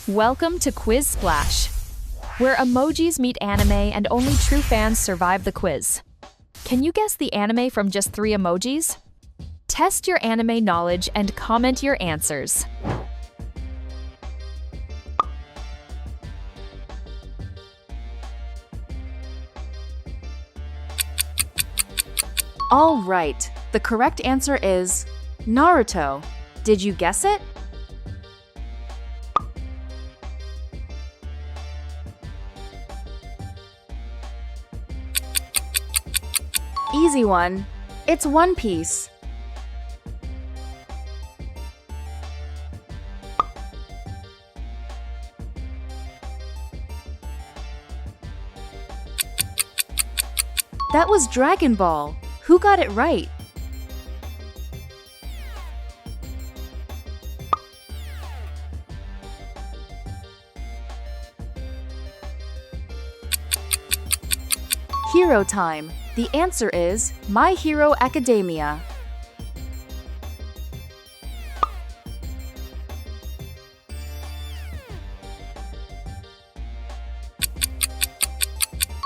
Welcome to Quiz Splash, where emojis meet anime and only true fans survive the quiz. Can you guess the anime from just 3 emojis? Test your anime knowledge and comment your answers. All right, the correct answer is Naruto. Did you guess it? Easy one. It's One Piece. That was Dragon Ball. Who got it right? Hero time. The answer is My Hero Academia.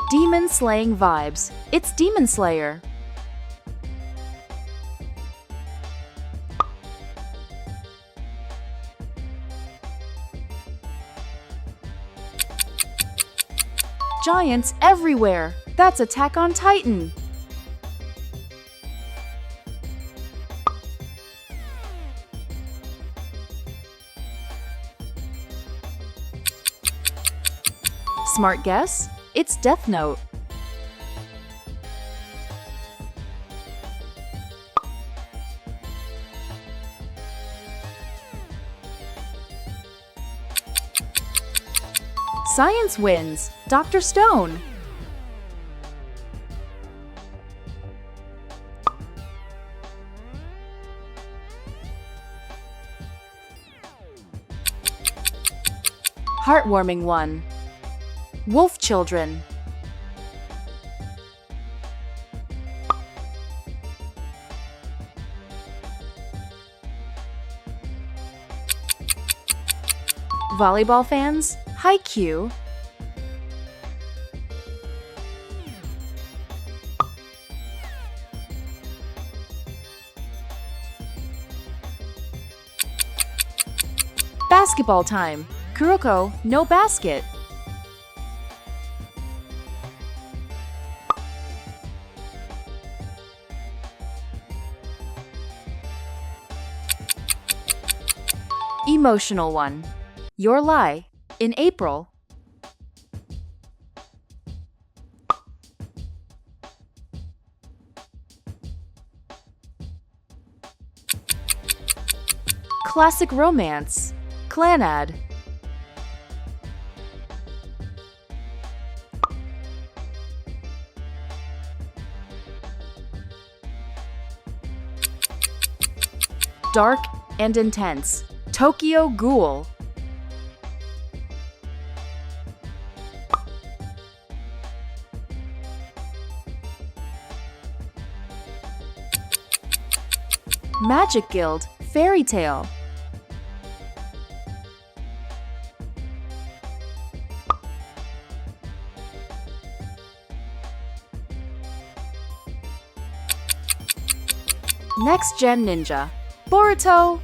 Demon slaying vibes. It's Demon Slayer. Giants everywhere. That's Attack on Titan. Smart guess? It's Death Note. Science wins. Dr. Stone. Heartwarming one. Wolf Children. Volleyball fans, Haikyuu. Basketball time. Kuroko, no basket. Emotional one. Your Lie, in April. Classic romance, Clanad. Dark and intense, Tokyo Ghoul. Magic Guild, Fairy Tale. Next Gen Ninja, Boruto.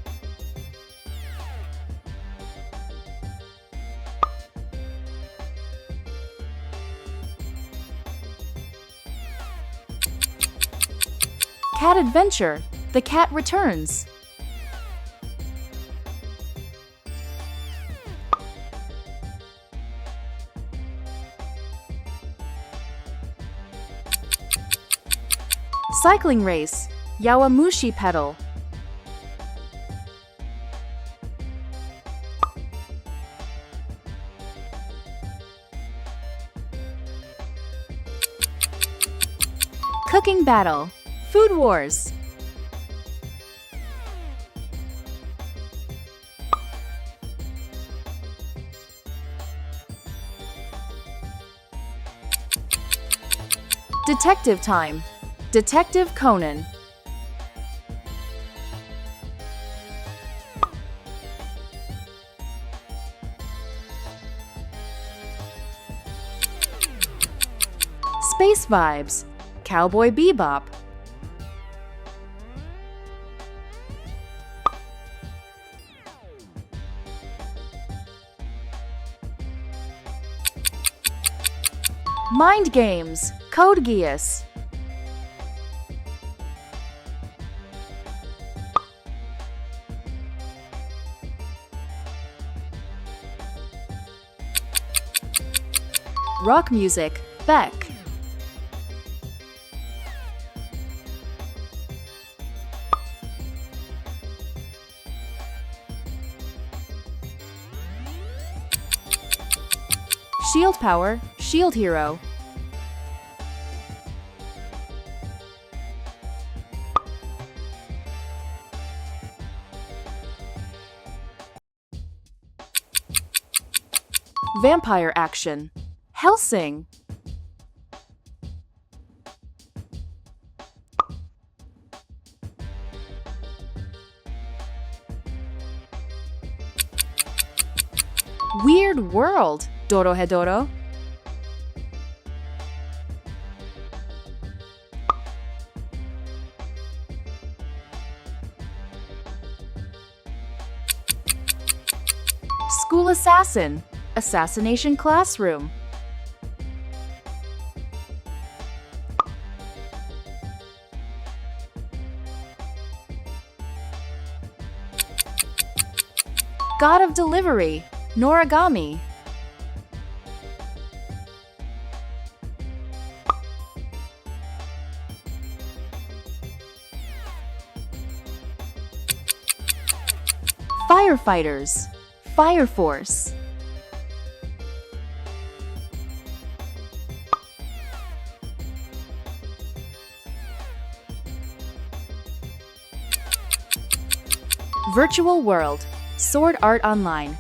Cat Adventure, The Cat Returns. Cycling Race, Yawamushi Pedal. Cooking Battle, Food Wars. Detective Time, Detective Conan. Space vibes. Cowboy Bebop. Mind games. Code Geass. Rock music. Beck. Shield power. Shield hero. Vampire action. Helsing. Weird world. Dorohedoro. School assassin. Assassination classroom. God of delivery. Noragami. Firefighters. Fire Force. Virtual world. Sword Art Online.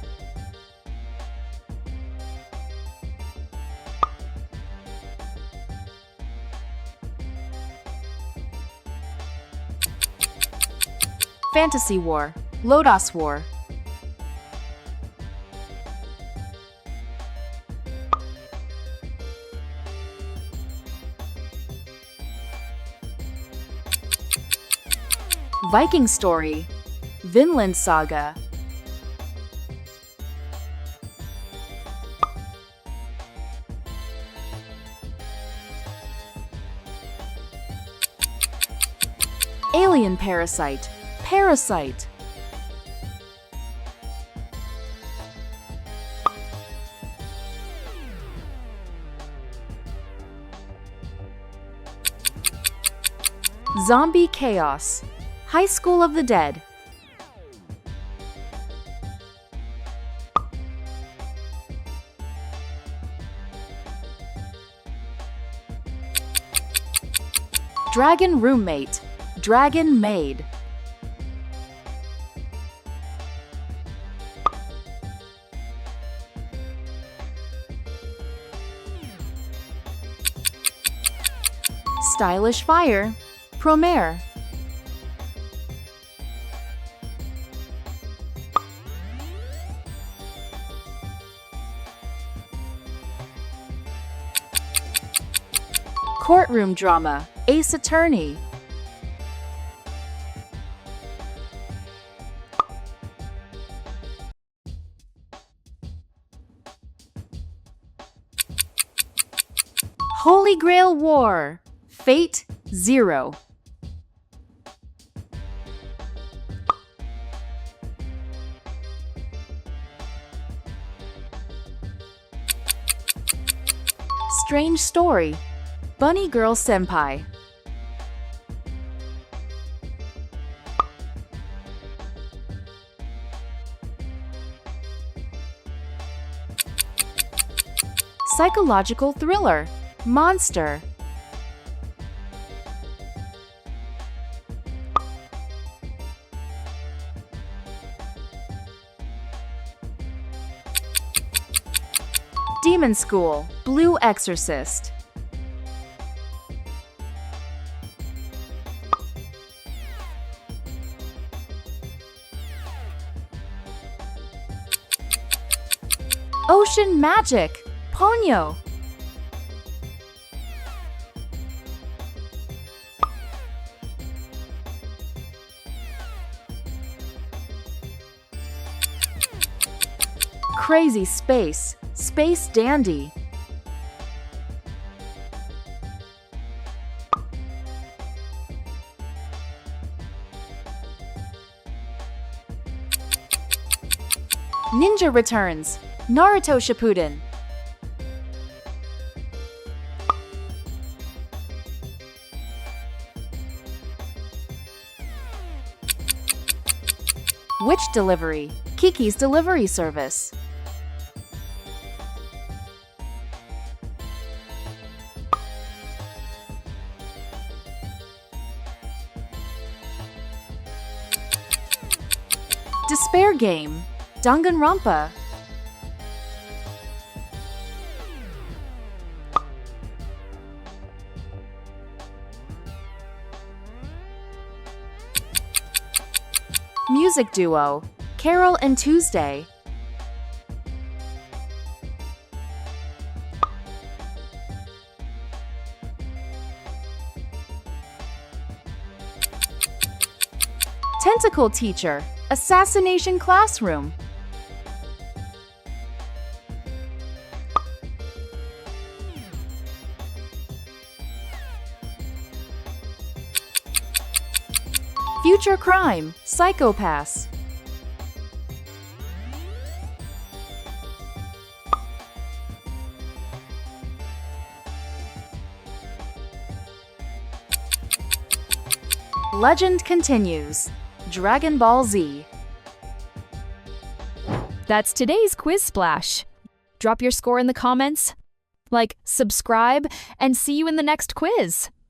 Fantasy War. Lodos War. Viking Story. Vinland Saga. Alien Parasite. Parasite. Zombie Chaos. High School of the Dead. Dragon Roommate. Dragon Maid. Stylish Fire. Promare. Courtroom drama. Ace Attorney. Holy Grail War. Fate Zero. Strange Story. Bunny Girl Senpai. Psychological thriller. Monster. Demon School. Blue Exorcist. Ocean Magic. Ponyo. Crazy space, space dandy. Ninja returns, Naruto Shippuden. Witch delivery, Kiki's delivery service. Despair game, Danganronpa. Music duo, Carol and Tuesday. Tentacle teacher, Assassination classroom. Future crime, Psychopaths. Legend continues, Dragon Ball Z. That's today's Quiz Splash. Drop your score in the comments, like, subscribe, and see you in the next quiz.